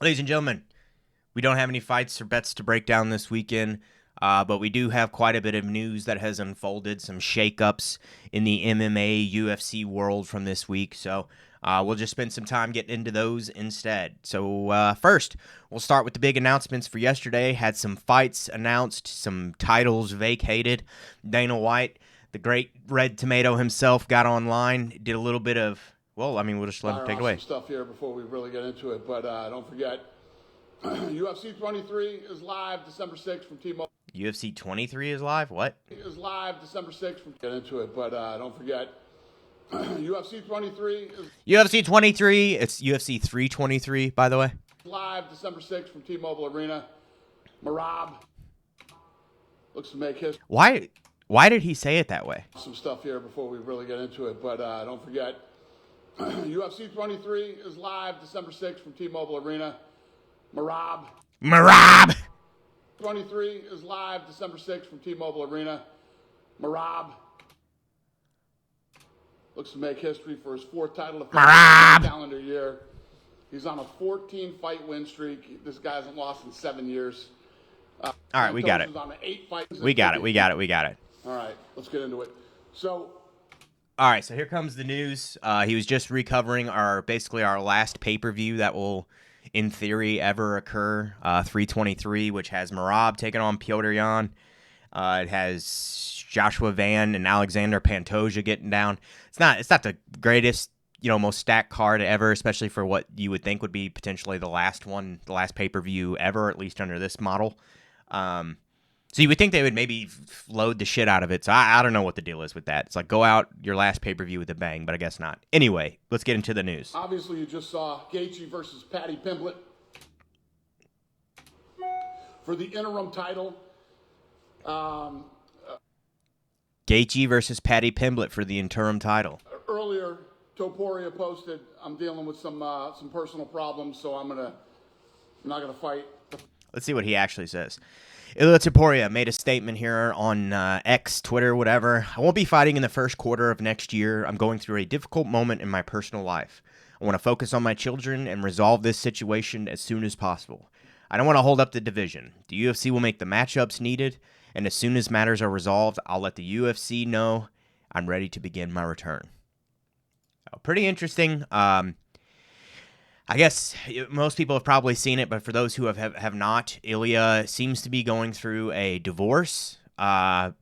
Ladies and gentlemen, we don't have any fights or bets to break down this weekend, but we do have quite a bit of news that has unfolded, some shakeups in the MMA UFC world from this week. So we'll just spend some time getting into those instead. So first, we'll start with the big announcements for yesterday. Had some fights announced, some titles vacated. Dana White, the great Red Tomato himself, got online, did a little bit of, well, I mean, we'll just let him take it away. Some stuff here before we really get into it, but don't forget, UFC 23 is live December 6th from T-Mobile. UFC 23 is live? What? Is live December 6th from get into it, but don't forget, UFC 23 is UFC 23. It's UFC 323, by the way. Live December 6th from T-Mobile Arena. Marab looks to make history. Why did he say it that way? Some stuff here before we really get into it, but don't forget, UFC 23 is live December 6th from T-Mobile Arena. Marab 23 is live December 6th from T-Mobile Arena. Marab looks to make history for his fourth title defense in the calendar year. He's on a 14-fight win streak. This guy hasn't lost in 7 years. All right, we got it. On an 8-fight. We got it. All right, let's get into it. So here comes the news. He was just recovering basically our last pay-per-view that will, in theory, ever occur. 323, which has Marab taking on Petr Yan. It has Joshua Van and Alexander Pantoja getting down. It's not the greatest, most stacked card ever, especially for what you would think would be potentially the last pay-per-view ever, at least under this model. So you would think they would maybe load the shit out of it. So I don't know what the deal is with that. It's like, go out your last pay-per-view with a bang, but I guess not. Anyway, let's get into the news. Obviously, you just saw Gaethje versus Paddy Pimblett for the interim title. Gaethje versus Paddy Pimblett for the interim title. Earlier, Topuria posted, I'm dealing with some personal problems, so I'm not gonna fight. Let's see what he actually says. Ilia Topuria made a statement here on X, Twitter, whatever. I won't be fighting in the first quarter of next year. I'm going through a difficult moment in my personal life. I want to focus on my children and resolve this situation as soon as possible. I don't want to hold up the division. The UFC will make the matchups needed, and as soon as matters are resolved, I'll let the UFC know I'm ready to begin my return. Pretty interesting. I guess most people have probably seen it, but for those who have not, Ilia seems to be going through a divorce,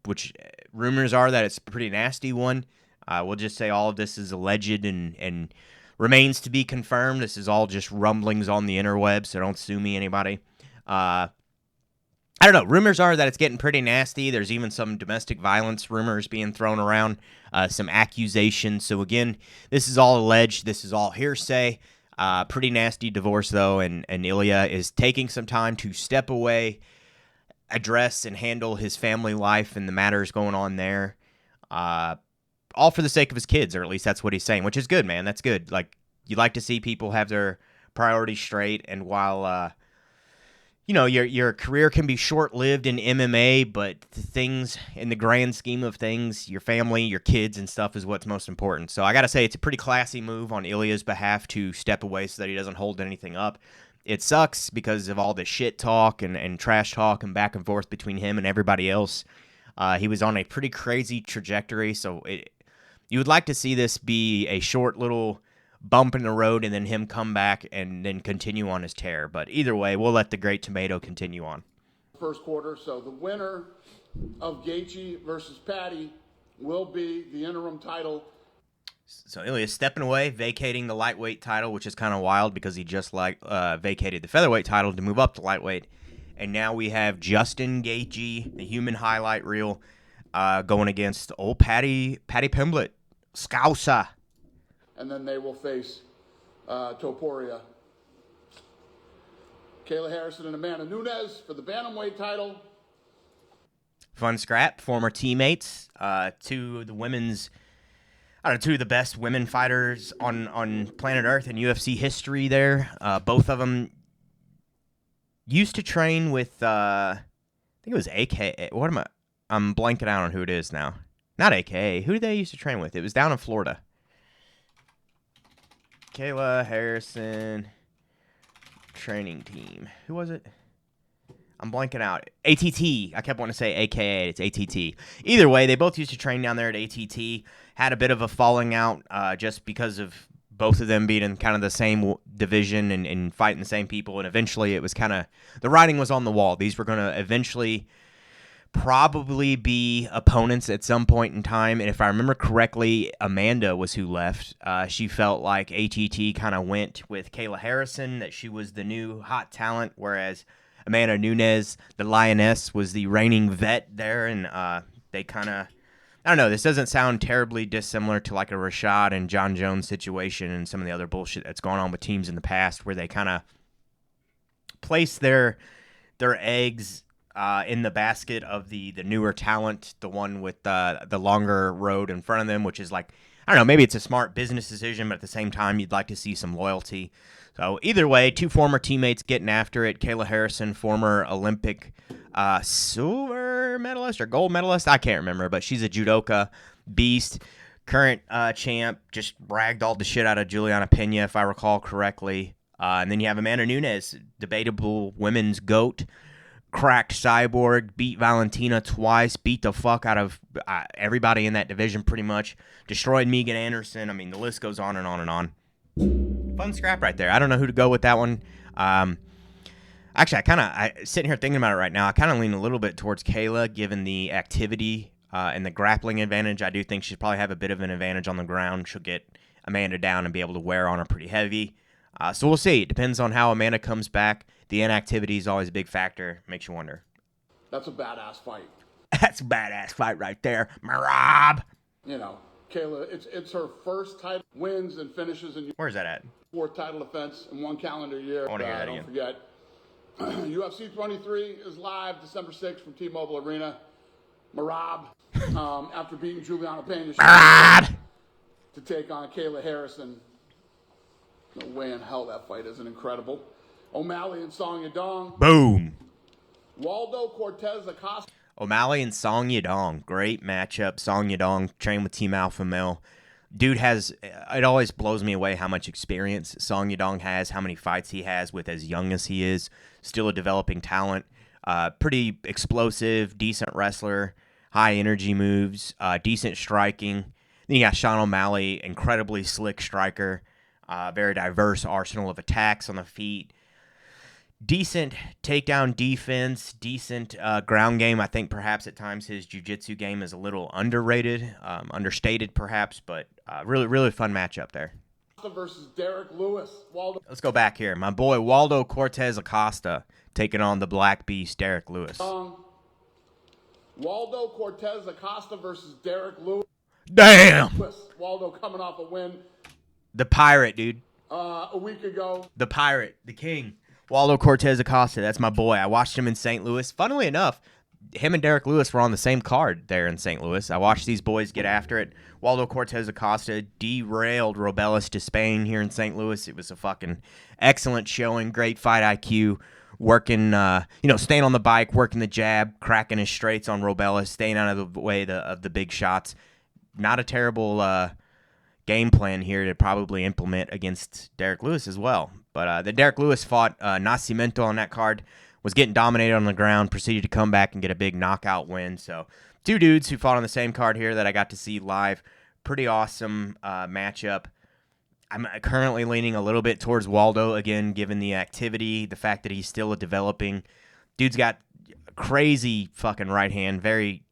which rumors are that it's a pretty nasty one. We'll just say all of this is alleged and remains to be confirmed. This is all just rumblings on the interwebs, so don't sue me, anybody. I don't know. Rumors are that it's getting pretty nasty. There's even some domestic violence rumors being thrown around, some accusations. So again, this is all alleged. This is all hearsay. Pretty nasty divorce, though, and Ilia is taking some time to step away, address and handle his family life and the matters going on there, all for the sake of his kids, or at least that's what he's saying, which is good, man. That's good. Like, you like to see people have their priorities straight, and while, your career can be short-lived in MMA, but things, in the grand scheme of things, your family, your kids and stuff is what's most important. So I got to say, it's a pretty classy move on Ilia's behalf to step away so that he doesn't hold anything up. It sucks because of all the shit talk and trash talk and back and forth between him and everybody else. He was on a pretty crazy trajectory, so you would like to see this be a short little bump in the road and then him come back and then continue on his tear. But either way, we'll let the great Tomato continue on. First quarter, so the winner of Gaethje versus Paddy will be the interim title. So Ilia stepping away, vacating the lightweight title, which is kind of wild because he just vacated the featherweight title to move up to lightweight. And now we have Justin Gaethje, the human highlight reel, going against old Paddy Pimblett, Scouser. And then they will face Topuria. Kayla Harrison and Amanda Nunes for the bantamweight title. Fun scrap, former teammates, two of the best women fighters on planet Earth in UFC history there. Both of them used to train with, I think it was AKA. I'm blanking out on who it is now. Not AKA. Who did they used to train with? It was down in Florida. Kayla Harrison training team. Who was it? I'm blanking out. ATT. I kept wanting to say AKA. It's ATT. Either way, they both used to train down there at ATT. Had a bit of a falling out just because of both of them being in kind of the same division and fighting the same people. And eventually it was kind of, the writing was on the wall. These were going to eventually probably be opponents at some point in time. And if I remember correctly, Amanda was who left. She felt like ATT kind of went with Kayla Harrison, that she was the new hot talent, whereas Amanda Nunes, the Lioness, was the reigning vet there. And they kind of, I don't know, this doesn't sound terribly dissimilar to like a Rashad and Jon Jones situation and some of the other bullshit that's gone on with teams in the past, where they kind of place their eggs in the basket of the newer talent, the one with the longer road in front of them, which is like, I don't know, maybe it's a smart business decision, but at the same time, you'd like to see some loyalty. So either way, two former teammates getting after it. Kayla Harrison, former Olympic silver medalist or gold medalist, I can't remember, but she's a judoka beast. Current champ, just bragged all the shit out of Juliana Pena, if I recall correctly. And then you have Amanda Nunes, debatable women's GOAT. Cracked Cyborg, beat Valentina twice, beat the fuck out of everybody in that division pretty much. Destroyed Megan Anderson. I mean, the list goes on and on and on. Fun scrap right there. I don't know who to go with that one. Actually, I sitting here thinking about it right now, I kind of lean a little bit towards Kayla, given the activity and the grappling advantage. I do think she'll probably have a bit of an advantage on the ground. She'll get Amanda down and be able to wear on her pretty heavy. So we'll see. It depends on how Amanda comes back. The inactivity is always a big factor. Makes you wonder. That's a badass fight. That's a badass fight right there. Marab. You know, Kayla, it's her first title, wins and finishes in Where's that at? fourth title defense in one calendar year. I want to hear that Don't again. forget, UFC 23 is live December 6th from T-Mobile Arena. Marab, after beating Juliana Pena, Marab. to take on Kayla Harrison. No way in hell that fight isn't incredible. O'Malley and Song Yadong. Boom. Waldo Cortez Acosta. O'Malley and Song Yadong. Great matchup. Song Yadong trained with Team Alpha Male. Dude has, it always blows me away how much experience Song Yadong has, how many fights he has with as young as he is. Still a developing talent. Pretty explosive, decent wrestler, high energy moves, decent striking. Then you got Sean O'Malley, incredibly slick striker. Very diverse arsenal of attacks on the feet. Decent takedown defense, decent ground game. I think perhaps at times his jiu-jitsu game is a little underrated, understated perhaps, but really, really fun matchup there. Versus Derek Lewis. Waldo. Let's go back here. My boy Waldo Cortez Acosta taking on the Black Beast, Derek Lewis. Waldo Cortez Acosta versus Derek Lewis. Damn! Waldo coming off a win. The Pirate, dude. A week ago. The Pirate, the King. Waldo Cortez Acosta, that's my boy. I watched him in St. Louis. Funnily enough, him and Derek Lewis were on the same card there in St. Louis. I watched these boys get after it. Waldo Cortez Acosta derailed Robelis to Spain here in St. Louis. It was a fucking excellent showing, great fight IQ, working, staying on the bike, working the jab, cracking his straights on Robelis, staying out of the way of the big shots. Not a terrible game plan here to probably implement against Derek Lewis as well. But the Derek Lewis fought Nascimento on that card, was getting dominated on the ground, proceeded to come back and get a big knockout win. So two dudes who fought on the same card here that I got to see live. Pretty awesome matchup. I'm currently leaning a little bit towards Waldo, again, given the activity, the fact that he's still a developing. Dude's got crazy fucking right hand, very,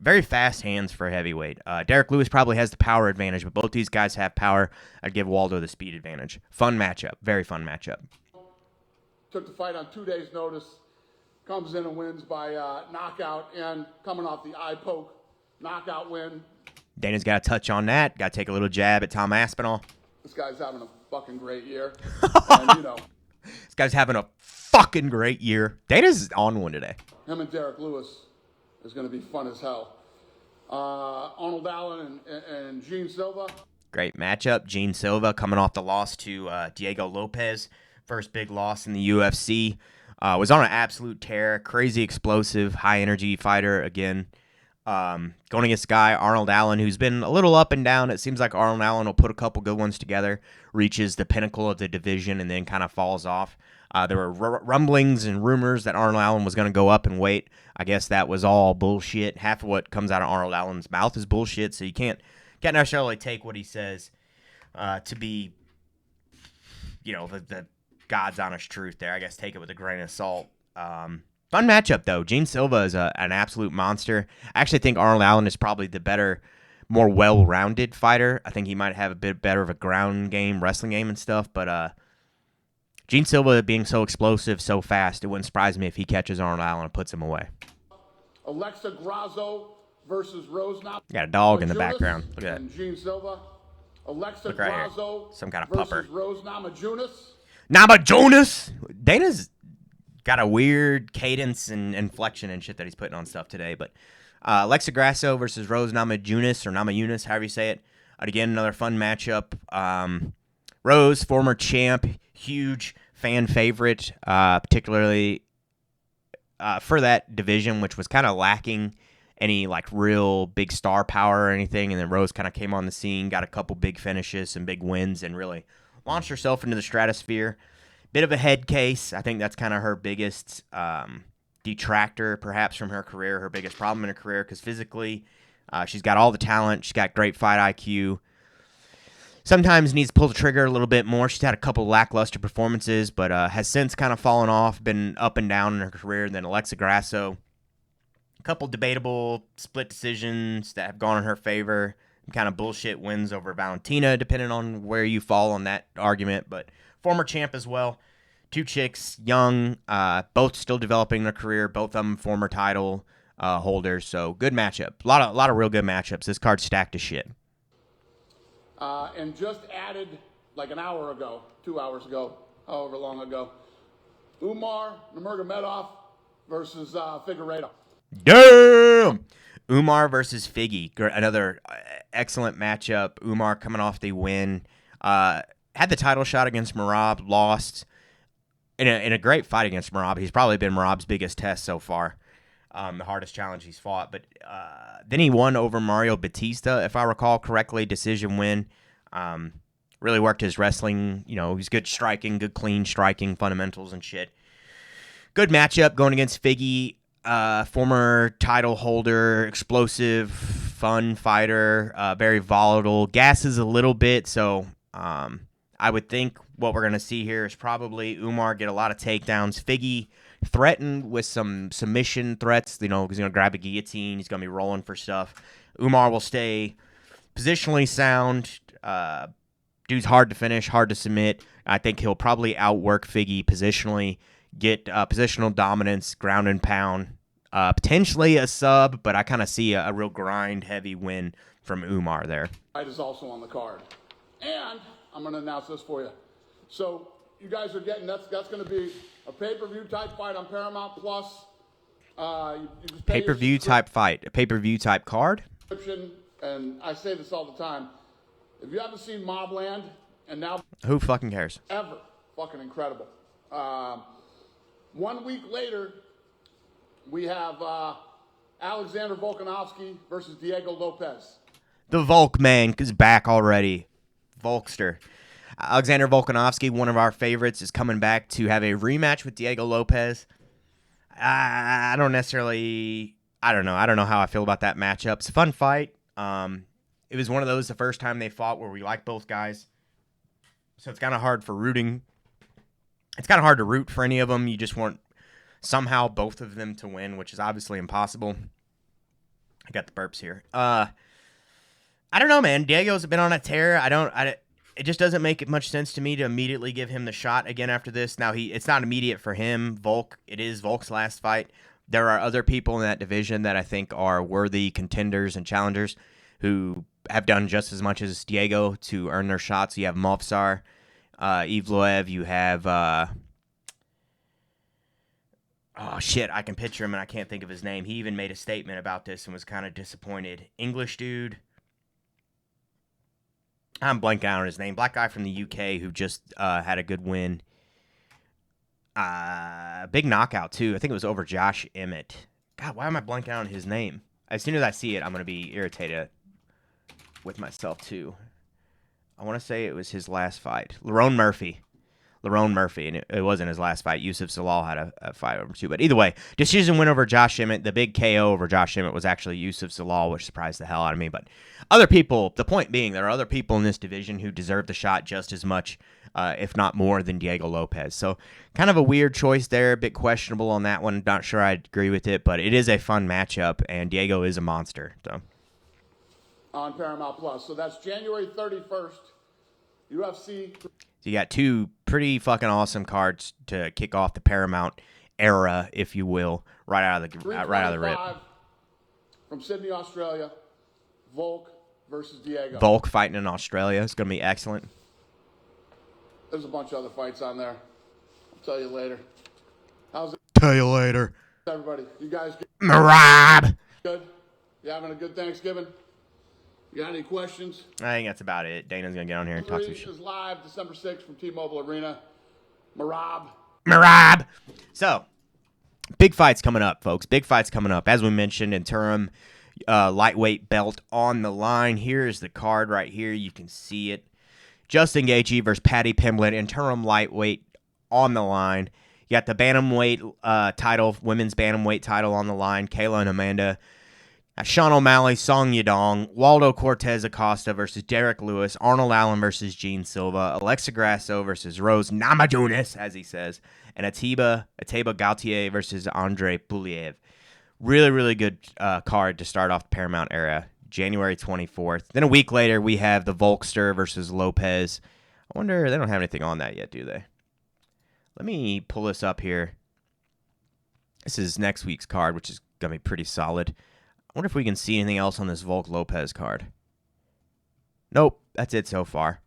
very fast hands for a heavyweight. Derek Lewis probably has the power advantage, but both these guys have power. I'd give Waldo the speed advantage. Fun matchup. Very fun matchup. Took the fight on 2 days' notice. Comes in and wins by knockout, and coming off the eye poke knockout win. Dana's got to touch on that. Got to take a little jab at Tom Aspinall. This guy's having a fucking great year. And, this guy's having a fucking great year. Dana's on one today. Him and Derek Lewis is going to be fun as hell. Arnold Allen and Gene Silva. Great matchup. Gene Silva coming off the loss to Diego Lopez. First big loss in the UFC. Was on an absolute tear. Crazy explosive, high energy fighter again. Going against a guy, Arnold Allen, who's been a little up and down. It seems like Arnold Allen will put a couple good ones together, reaches the pinnacle of the division, and then kind of falls off. There were rumblings and rumors that Arnold Allen was going to go up in weight. I guess that was all bullshit. Half of what comes out of Arnold Allen's mouth is bullshit, so you can't necessarily take what he says to be, the God's honest truth there. I guess take it with a grain of salt. Fun matchup, though. Gene Silva is an absolute monster. I actually think Arnold Allen is probably the better, more well-rounded fighter. I think he might have a bit better of a ground game, wrestling game and stuff, but Gene Silva being so explosive, so fast, it wouldn't surprise me if he catches Arnold Allen and puts him away. Alexa Grasso versus Rose Namajunas. Got a dog in the background. Look at that. Gene Silva. Alexa Look right Grasso here. Some kind of versus pupper. Rose Namajunas. Namajunas! Dana's got a weird cadence and inflection and shit that he's putting on stuff today. But Alexa Grasso versus Rose Namajunas, or Namajunas, however you say it. Again, another fun matchup. Rose, former champ, huge fan favorite, particularly for that division, which was kind of lacking any like real big star power or anything. And then Rose kind of came on the scene, got a couple big finishes, some big wins, and really launched herself into the stratosphere. Bit of a head case. I think that's kind of her biggest detractor, perhaps, from her career, her biggest problem in her career, because physically she's got all the talent. She's got great fight IQ. Sometimes needs to pull the trigger a little bit more. She's had a couple lackluster performances, but has since kind of fallen off, been up and down in her career. Then Alexa Grasso, a couple debatable split decisions that have gone in her favor, kind of bullshit wins over Valentina, depending on where you fall on that argument. But former champ as well. Two chicks, young, both still developing their career, both of them former title holders. So good matchup. A lot of real good matchups. This card's stacked as shit. And just added like an hour ago, 2 hours ago, however long ago, Umar Nurmagomedov versus Figueiredo. Damn! Umar versus Figgy. Another excellent matchup. Umar coming off the win. Had the title shot against Merab, lost in a great fight against Merab. He's probably been Merab's biggest test so far. The hardest challenge he's fought. But then he won over Mario Batista, if I recall correctly, decision win. Really worked his wrestling. He's good striking, good clean striking, fundamentals and shit. Good matchup going against Figgy, former title holder, explosive, fun fighter, very volatile. Gasses a little bit, so I would think what we're going to see here is probably Umar get a lot of takedowns. Figgy threatened with some submission threats, he's going to grab a guillotine, he's going to be rolling for stuff. Umar will stay positionally sound. Dude's hard to finish, hard to submit. I think he'll probably outwork Figgy positionally, get positional dominance, ground and pound, potentially a sub, but I kind of see a real grind-heavy win from Umar there. Fight is also on the card. And I'm going to announce this for you. So you guys are getting, that's going to be a pay-per-view type fight on Paramount Plus. Pay-per-view type fight, a pay-per-view type card? And I say this all the time. If you haven't seen Mobland, and now... Who fucking cares? Ever. Fucking incredible. 1 week later, we have Alexander Volkanovski versus Diego Lopez. The Volk man is back already. Volkster. Alexander Volkanovski, one of our favorites, is coming back to have a rematch with Diego Lopez. I don't know how I feel about that matchup. It's a fun fight. It was one of those the first time they fought where we like both guys. So it's kind of hard for rooting. It's kind of hard to root for any of them. You just want somehow both of them to win, which is obviously impossible. I got the burps here. I don't know, man. Diego's been on a tear. It just doesn't make much sense to me to immediately give him the shot again after this. Now, it's not immediate for him. It is Volk's last fight. There are other people in that division that I think are worthy contenders and challengers who have done just as much as Diego to earn their shots. You have Movsar, Evloev. You have... I can picture him and I can't think of his name. He even made a statement about this and was kind of disappointed. English dude. I'm blanking out on his name. Black guy from the UK who just had a good win. Big knockout, too. I think it was over Josh Emmett. God, why am I blanking out on his name? As soon as I see it, I'm going to be irritated with myself, too. I want to say it was his last fight. Lerone Murphy. Lerone Murphy, and it wasn't his last fight. Yusuf Salal had a fight over 2. But either way, decision win over Josh Emmett. The big KO over Josh Emmett was actually Yusuf Salal, which surprised the hell out of me. But other people, the point being, there are other people in this division who deserve the shot just as much, if not more, than Diego Lopez. So kind of a weird choice there, a bit questionable on that one. Not sure I'd agree with it, but it is a fun matchup, and Diego is a monster. So on Paramount Plus. So that's January 31st, UFC. So you got 2 pretty fucking awesome cards to kick off the Paramount era, if you will, right out of the rip. From Sydney, Australia, Volk versus Diego. Volk fighting in Australia. It's going to be excellent. There's a bunch of other fights on there. I'll tell you later. How's it? Tell you later. Everybody, you guys Marab. good? You having a good Thanksgiving? You got any questions? I think that's about it. Dana's going to get on here and talk some shit. Is live December 6th from T-Mobile Arena. Marab. So, big fights coming up, folks. Big fights coming up. As we mentioned, interim lightweight belt on the line. Here's the card right here. You can see it. Justin Gaethje versus Paddy Pimblett. Interim lightweight on the line. You got the bantamweight title, women's bantamweight title on the line. Kayla and Amanda. Sean O'Malley, Song Yadong, Waldo Cortez Acosta versus Derek Lewis, Arnold Allen versus Gene Silva, Alexa Grasso versus Rose Namajunas, as he says, and Atiba Gautier versus Andre Puliev. Really, really good card to start off the Paramount era, January 24th. Then a week later, we have the Volkster versus Lopez. I wonder, they don't have anything on that yet, do they? Let me pull this up here. This is next week's card, which is going to be pretty solid. I wonder if we can see anything else on this Volk Lopez card. Nope, that's it so far.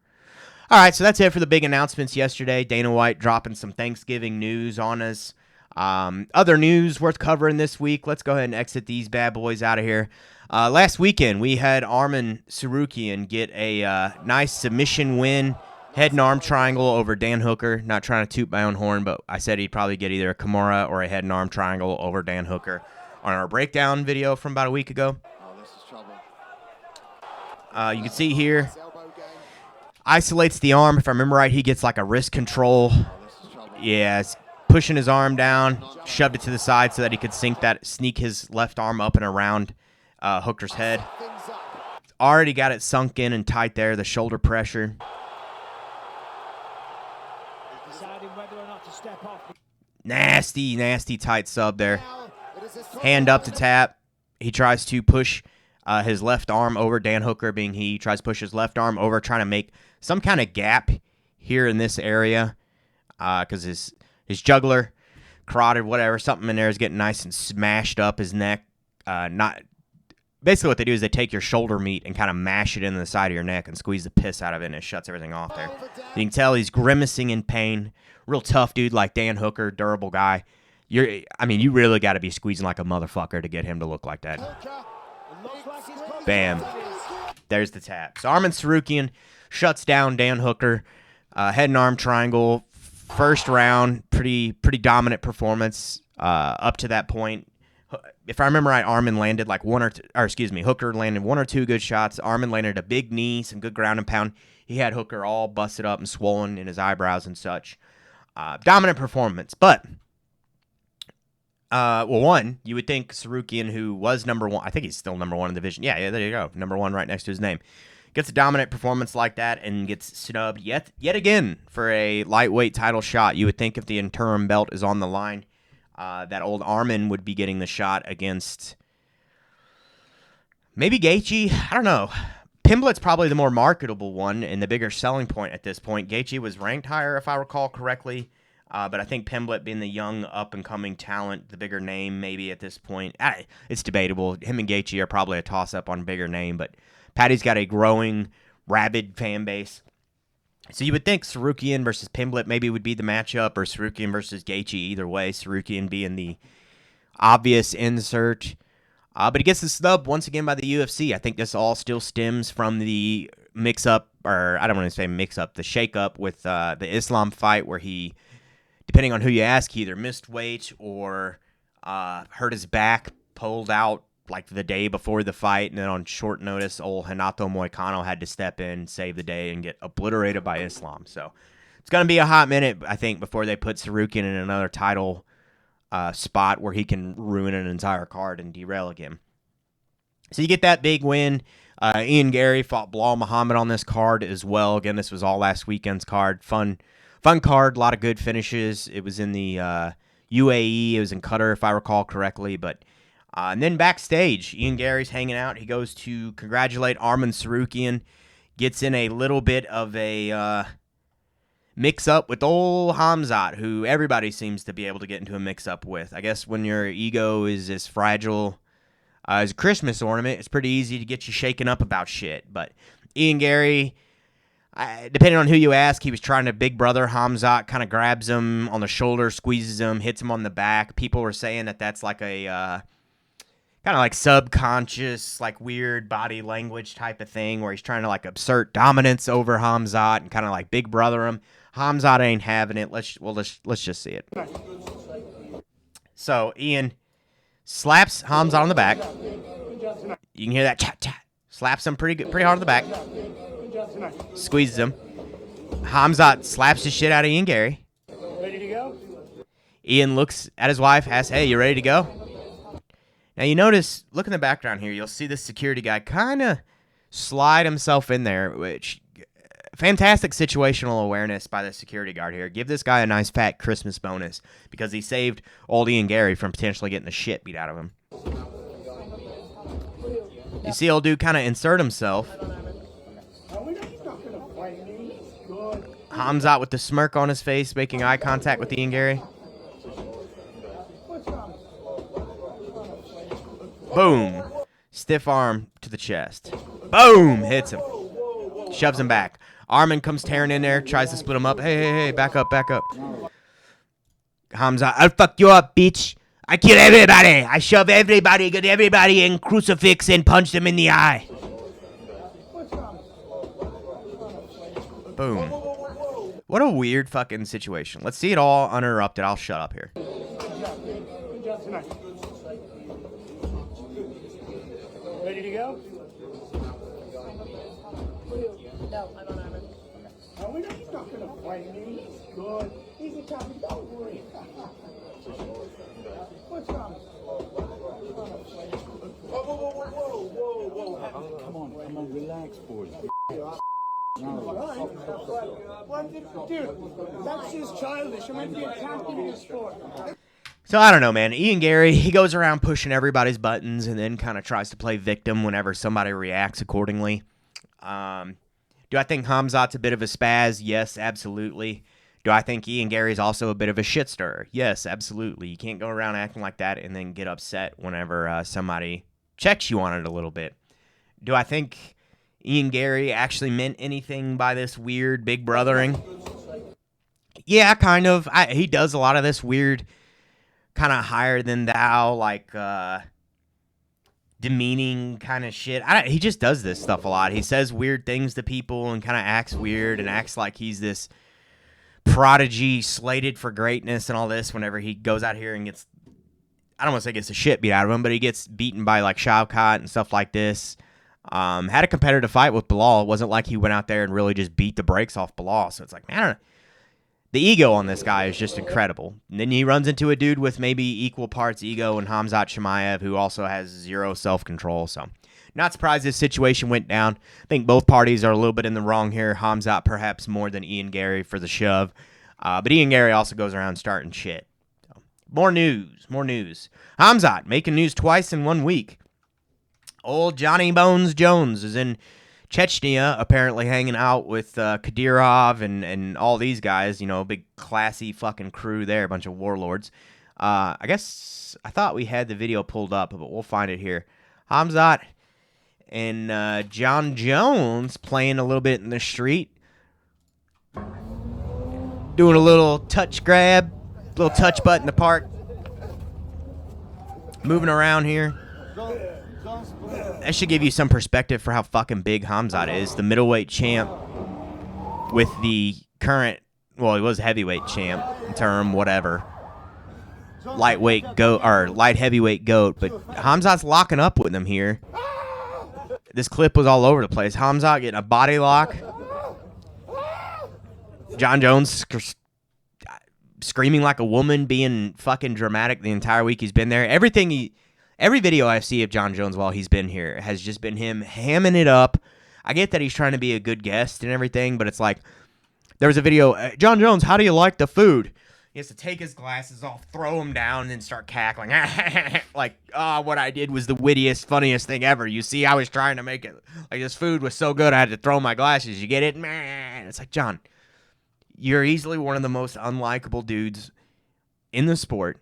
All right, so that's it for the big announcements yesterday. Dana White dropping some Thanksgiving news on us. Other news worth covering this week. Let's go ahead and exit these bad boys out of here. Last weekend, we had Arman Sarukian get a nice submission win, head and arm triangle over Dan Hooker. Not trying to toot my own horn, but I said he'd probably get either a Kimura or a head and arm triangle over Dan Hooker on our breakdown video from about a week ago. Oh, this is trouble. You can see here, isolates the arm. If I remember right, he gets like a wrist control. Oh, this is trouble. Yeah, it's pushing his arm down, shoved it to the side so that he could sneak his left arm up and around Hooker's head. Already got it sunk in and tight there, the shoulder pressure. Deciding whether or not to step off. Nasty, nasty tight sub there. Hand up to tap. He tries to push his left arm over. Dan Hooker being he tries to push his left arm over, trying to make some kind of gap here in this area because his jugular, carotid, whatever, something in there is getting nice and smashed up his neck. Basically what they do is they take your shoulder meat and kind of mash it into the side of your neck and squeeze the piss out of it, and it shuts everything off there. You can tell he's grimacing in pain. Real tough dude like Dan Hooker, durable guy. You really got to be squeezing like a motherfucker to get him to look like that. Bam. There's the tap. So Arman Sarukian shuts down Dan Hooker. Head and arm triangle. First round, pretty dominant performance up to that point. If I remember right, Hooker landed 1 or 2 good shots. Arman landed a big knee, some good ground and pound. He had Hooker all busted up and swollen in his eyebrows and such. Dominant performance, but one, you would think Sarukian, who was number 1, I think he's still number 1 in the division. Yeah, there you go. Number 1 right next to his name. Gets a dominant performance like that and gets snubbed yet again for a lightweight title shot. You would think if the interim belt is on the line, that old Arman would be getting the shot against maybe Gaethje. I don't know. Pimblett's probably the more marketable one and the bigger selling point at this point. Gaethje was ranked higher, if I recall correctly. But I think Pimblett being the young, up-and-coming talent, the bigger name maybe at this point. It's debatable. Him and Gaethje are probably a toss-up on bigger name, but Paddy's got a growing, rabid fan base. So you would think Sarukian versus Pimblett maybe would be the matchup, or Sarukian versus Gaethje, either way. Sarukian being the obvious insert. But he gets the snub once again by the UFC. I think this all still stems from the mix-up, or I don't want to say mix-up, the shake-up with the Islam fight where he, depending on who you ask, he either missed weight or hurt his back, pulled out like the day before the fight, and then on short notice, old Renato Moicano had to step in, save the day, and get obliterated by Islam. So It's going to be a hot minute, I think, before they put Sarukian in another title spot where he can ruin an entire card and derail again. So you get that big win. Ian Garry fought Bilal Muhammad on this card as well. Again, this was all last weekend's card. Fun card, a lot of good finishes. It was in the UAE. It was in Qatar, if I recall correctly. But and then backstage, Ian Garry's hanging out. He goes to congratulate Arman Sarukian. Gets in a little bit of a mix-up with old Khamzat, who everybody seems to be able to get into a mix-up with. I guess when your ego is as fragile as a Christmas ornament, it's pretty easy to get you shaken up about shit. But Ian Garry, depending on who you ask, he was trying to big brother Khamzat, kind of grabs him on the shoulder, squeezes him, hits him on the back. People were saying that that's like a kind of like subconscious, like weird body language type of thing where he's trying to like assert dominance over Khamzat and kind of like big brother him. Khamzat ain't having it. Let's just see it. So Ian slaps Khamzat on the back. You can hear that chat chat. Slaps him pretty hard on the back. Squeezes him. Khamzat slaps the shit out of Ian Garry. Ready to go? Ian looks at his wife, asks, "Hey, you ready to go?" Now you notice, look in the background here, you'll see this security guy kind of slide himself in there, which fantastic situational awareness by the security guard here. Give this guy a nice fat Christmas bonus because he saved old Ian Garry from potentially getting the shit beat out of him. You see old dude kind of insert himself. Khamzat with the smirk on his face, making eye contact with Ian Garry. Boom. Stiff arm to the chest. Boom. Hits him. Shoves him back. Arman comes tearing in there, tries to split him up. Hey, back up. Khamzat, I'll fuck you up, bitch. I kill everybody. I shove everybody, get everybody in crucifix and punch them in the eye. Boom. What a weird fucking situation. Let's see it all uninterrupted. I'll shut up here. Ready to go? No, I'm on Armin. No, he's not going to fight me. He's good. He's a tough. Don't worry. What's wrong? Whoa. Come on, relax, boys. Dude, that's just childish. I might be attacking this sport. So I don't know, man. Ian Garry, he goes around pushing everybody's buttons and then kind of tries to play victim whenever somebody reacts accordingly. Do I think Khamzat's a bit of a spaz? Yes, absolutely. Do I think Ian Garry's also a bit of a shit stirrer? Yes, absolutely. You can't go around acting like that and then get upset whenever somebody checks you on it a little bit. Do I think Ian Garry actually meant anything by this weird big brothering? Yeah, kind of. He does a lot of this weird kind of higher than thou, like demeaning kind of shit. He just does this stuff a lot. He says weird things to people and kind of acts weird and acts like he's this prodigy slated for greatness and all this whenever he goes out here and gets, I don't want to say gets the shit beat out of him, but he gets beaten by like Shavkat and stuff like this. Had a competitive fight with Bilal. It wasn't like he went out there and really just beat the brakes off Bilal. So it's like, man, I don't know. The ego on this guy is just incredible. And then he runs into a dude with maybe equal parts ego and Khamzat Chimaev, who also has zero self-control. So not surprised this situation went down. I think both parties are a little bit in the wrong here. Khamzat perhaps more than Ian Garry for the shove. But Ian Garry also goes around starting shit. So, more news. Khamzat making news twice in 1 week. Old Johnny Bones Jones is in Chechnya, apparently hanging out with Kadyrov and all these guys, you know, big classy fucking crew there, a bunch of warlords. I guess I thought we had the video pulled up, but we'll find it here. Khamzat and Jon Jones playing a little bit in the street, doing a little touch grab, little touch butt in the park, moving around here. That should give you some perspective for how fucking big Khamzat is. The middleweight champ with the current, well, he was heavyweight champ, term, whatever. Lightweight goat, or light heavyweight goat, but Khamzat's locking up with him here. This clip was all over the place. Khamzat getting a body lock. Jon Jones screaming like a woman, being fucking dramatic the entire week he's been there. Every video I see of Jon Jones while he's been here has just been him hamming it up. I get that he's trying to be a good guest and everything, but it's like, there was a video, Jon Jones, how do you like the food? He has to take his glasses off, throw them down, and then start cackling. Like, oh, what I did was the wittiest, funniest thing ever. You see, I was trying to make it, like, this food was so good, I had to throw my glasses. You get it? Man, it's like, Jon, you're easily one of the most unlikable dudes in the sport.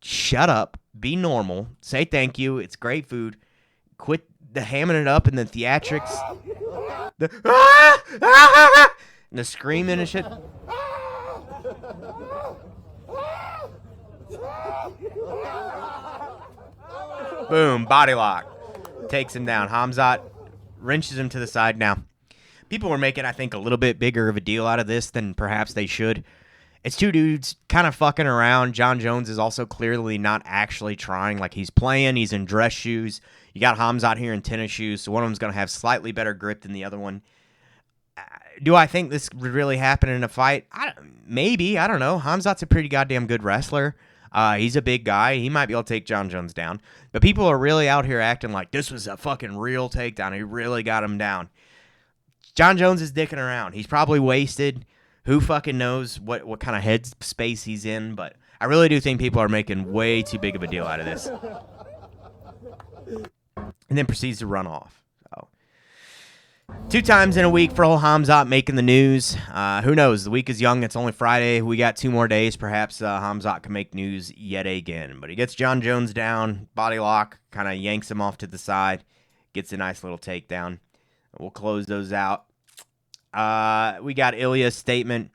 Shut up. Be normal. Say thank you. It's great food. Quit the hamming it up and the theatrics. And the screaming and shit. Boom, body lock. Takes him down. Khamzat wrenches him to the side. Now, people were making, I think, a little bit bigger of a deal out of this than perhaps they should. It's two dudes kind of fucking around. Jon Jones is also clearly not actually trying. Like, he's playing. He's in dress shoes. You got Khamzat here in tennis shoes, so one of them's going to have slightly better grip than the other one. Do I think this would really happen in a fight? Maybe. I don't know. Khamzat's a pretty goddamn good wrestler. He's a big guy. He might be able to take Jon Jones down. But people are really out here acting like this was a fucking real takedown. He really got him down. Jon Jones is dicking around. He's probably wasted. Who fucking knows what kind of head space he's in. But I really do think people are making way too big of a deal out of this. And then proceeds to run off. 2 times in a week for old Khamzat making the news. Who knows? The week is young. It's only Friday. We got 2 more days. Perhaps Khamzat can make news yet again. But he gets Jon Jones down. Body lock. Kind of yanks him off to the side. Gets a nice little takedown. We'll close those out. We got Ilia's statement.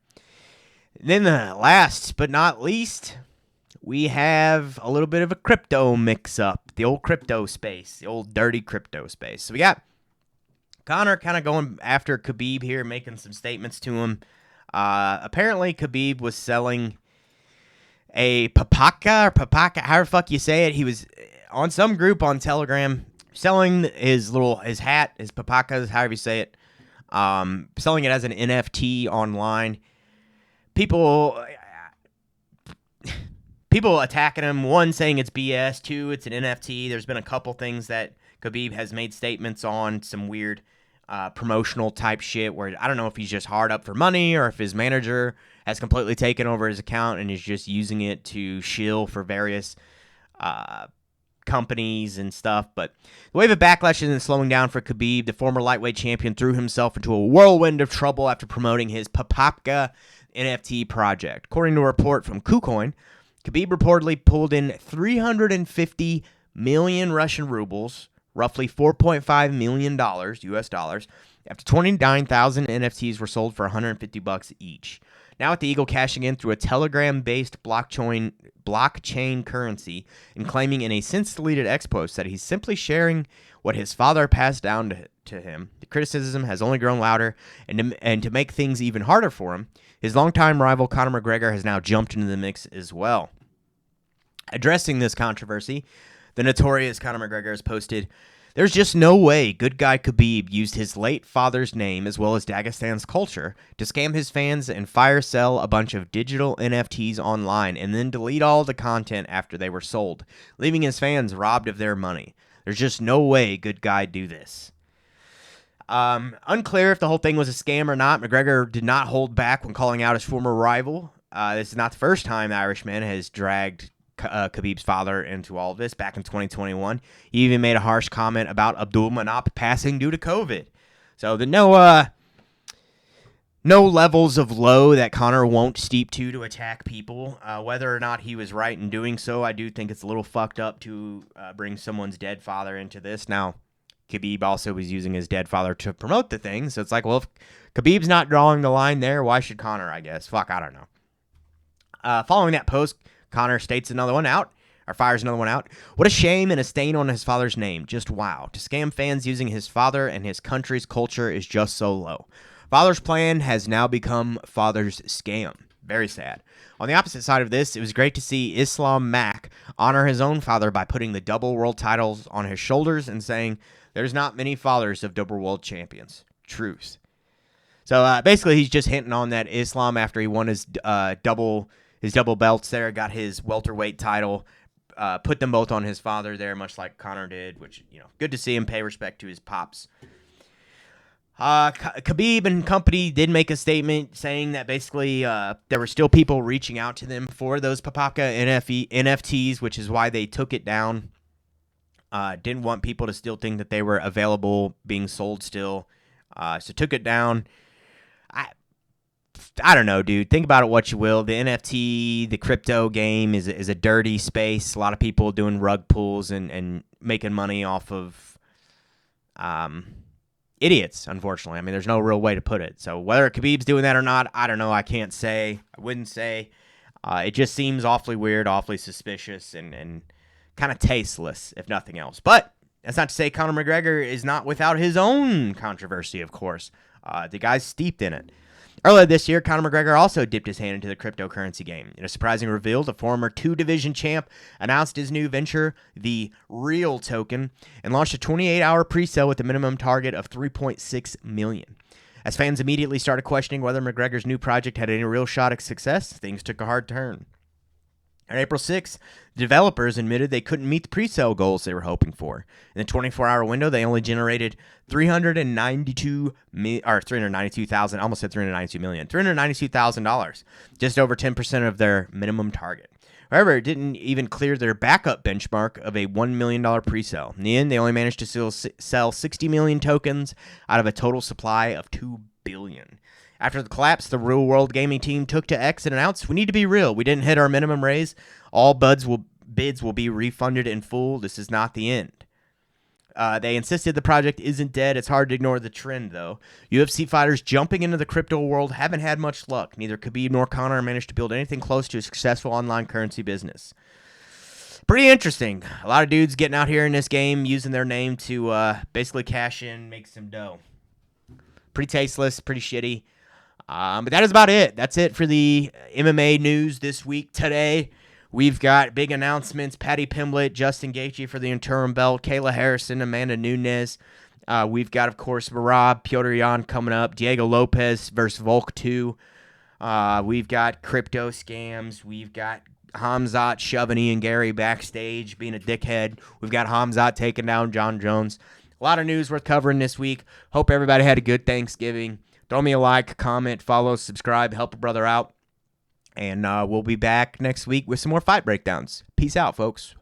Then the last but not least, we have a little bit of a crypto mix-up. The old crypto space. The old dirty crypto space. So we got Conor kind of going after Khabib here, making some statements to him. Apparently, Khabib was selling a papaka, however the fuck you say it. He was on some group on Telegram selling his hat, his papakas, however you say it, selling it as an NFT online. People attacking him. 1, saying it's BS. 2, it's an NFT. There's been a couple things that Khabib has made statements on, some weird promotional type shit where I don't know if he's just hard up for money or if his manager has completely taken over his account and is just using it to shill for various companies and stuff. But the wave of backlash isn't slowing down for Khabib. The former lightweight champion threw himself into a whirlwind of trouble after promoting his Papapka NFT project. According to a report from KuCoin, Khabib reportedly pulled in 350 million Russian rubles, roughly $4.5 million US dollars, after 29,000 NFTs were sold for $150 each. Now with the Eagle cashing in through a Telegram-based blockchain currency and claiming in a since-deleted X post that he's simply sharing what his father passed down to him, the criticism has only grown louder, and to make things even harder for him, his longtime rival Conor McGregor has now jumped into the mix as well. Addressing this controversy, the notorious Conor McGregor has posted, "There's just no way good guy Khabib used his late father's name as well as Dagestan's culture to scam his fans and fire sell a bunch of digital NFTs online and then delete all the content after they were sold, leaving his fans robbed of their money. There's just no way good guy do this." Unclear if the whole thing was a scam or not. McGregor did not hold back when calling out his former rival. This is not the first time the Irishman has dragged Khabib's father into all of this. Back in 2021, he even made a harsh comment about Abdulmanap passing due to COVID. So no levels of low that Conor won't steep to attack people. Whether or not he was right in doing so, I do think it's a little fucked up to bring someone's dead father into this. Now, Khabib also was using his dead father to promote the thing, so it's like, well, if Khabib's not drawing the line there, why should Conor, I guess? Fuck, I don't know. Following that post, Conor states another one out, or fires another one out. "What a shame and a stain on his father's name. Just wow. To scam fans using his father and his country's culture is just so low. Father's plan has now become father's scam. Very sad." On the opposite side of this, it was great to see Islam Mack honor his own father by putting the double world titles on his shoulders and saying, "There's not many fathers of double world champions." Truth. So basically, he's just hinting on that Islam after he won his double belts there, got his welterweight title, put them both on his father there, much like Conor did, which, good to see him pay respect to his pops. Khabib and company did make a statement saying that basically there were still people reaching out to them for those Papaka NFTs, which is why they took it down. Didn't want people to still think that they were available, being sold still. So took it down. I don't know, dude. Think about it what you will. The NFT, the crypto game is a dirty space. A lot of people doing rug pulls and making money off of idiots, unfortunately. I mean, there's no real way to put it. So whether Khabib's doing that or not, I don't know. I can't say. I wouldn't say. It just seems awfully weird, awfully suspicious, and kind of tasteless, if nothing else. But that's not to say Conor McGregor is not without his own controversy, of course. The guy's steeped in it. Earlier this year, Conor McGregor also dipped his hand into the cryptocurrency game. In a surprising reveal, the former two-division champ announced his new venture, the Real Token, and launched a 28-hour pre-sale with a minimum target of $3.6 million. As fans immediately started questioning whether McGregor's new project had any real shot at success, things took a hard turn. On April 6th, the developers admitted they couldn't meet the pre-sale goals they were hoping for. In the 24-hour window, they only generated $392,000, just over 10% of their minimum target. However, it didn't even clear their backup benchmark of a $1 million pre-sale. In the end, they only managed to sell 60 million tokens out of a total supply of 2 billion. After the collapse, the Real World Gaming team took to X and announced, "We need to be real. We didn't hit our minimum raise. All bids will be refunded in full. This is not the end." They insisted the project isn't dead. It's hard to ignore the trend, though. UFC fighters jumping into the crypto world haven't had much luck. Neither Khabib nor Conor managed to build anything close to a successful online currency business. Pretty interesting. A lot of dudes getting out here in this game using their name to basically cash in, make some dough. Pretty tasteless, pretty shitty. But that is about it. That's it for the MMA news this week. Today, we've got big announcements. Paddy Pimblett, Justin Gaethje for the interim belt. Kayla Harrison, Amanda Nunes. We've got, of course, Marab, Petr Yan coming up. Diego Lopez versus Volk 2. We've got crypto scams. We've got Khamzat shoving Ian Garry backstage, being a dickhead. We've got Khamzat taking down Jon Jones. A lot of news worth covering this week. Hope everybody had a good Thanksgiving. Throw me a like, comment, follow, subscribe, help a brother out. And we'll be back next week with some more fight breakdowns. Peace out, folks.